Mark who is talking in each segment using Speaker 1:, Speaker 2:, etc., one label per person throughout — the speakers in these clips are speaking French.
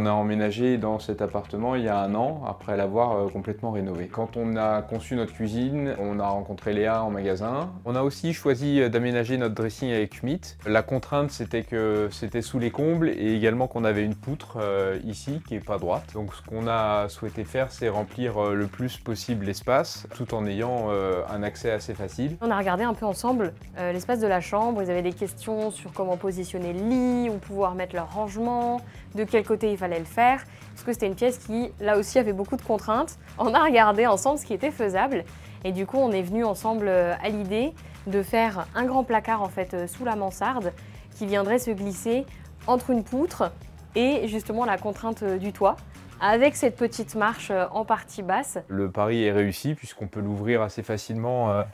Speaker 1: a emménagé dans cet appartement il y a 1 an, après l'avoir complètement rénové. Quand on a conçu notre cuisine, on a rencontré Léa en magasin. On a aussi choisi d'aménager notre dressing avec Schmitt. La contrainte, c'était que c'était sous les combles et également qu'on avait une poutre ici qui n'est pas droite. Donc ce qu'on a souhaité faire, c'est remplir le plus possible l'espace, tout en ayant un accès assez facile.
Speaker 2: On a regardé un peu ensemble l'espace de la chambre. Ils avaient des questions sur comment positionner le lit, où pouvoir mettre leur rangement, de quel côté il fallait le faire, parce que c'était une pièce qui, là aussi, avait beaucoup de contraintes. On a regardé ensemble ce qui était faisable, et du coup, on est venu ensemble à l'idée de faire un grand placard en fait sous la mansarde, qui viendrait se glisser entre une poutre et justement la contrainte du toit, avec cette petite marche en partie basse.
Speaker 1: Le pari est réussi puisqu'on peut l'ouvrir assez facilement,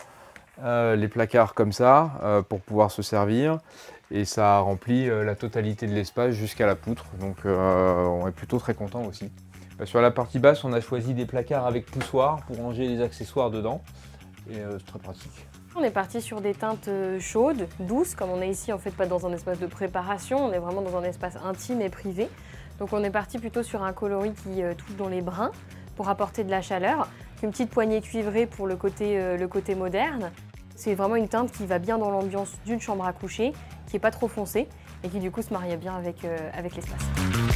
Speaker 1: les placards comme ça, pour pouvoir se servir. Et ça remplit la totalité de l'espace jusqu'à la poutre, donc on est plutôt très content aussi. Sur la partie basse, on a choisi des placards avec poussoir pour ranger les accessoires dedans, et c'est très pratique.
Speaker 2: On est parti sur des teintes chaudes, douces, comme on est ici en fait pas dans un espace de préparation, on est vraiment dans un espace intime et privé. Donc on est parti plutôt sur un coloris qui touche dans les bruns pour apporter de la chaleur, une petite poignée cuivrée pour le côté moderne. C'est vraiment une teinte qui va bien dans l'ambiance d'une chambre à coucher, qui n'est pas trop foncée et qui du coup se mariait bien avec l'espace.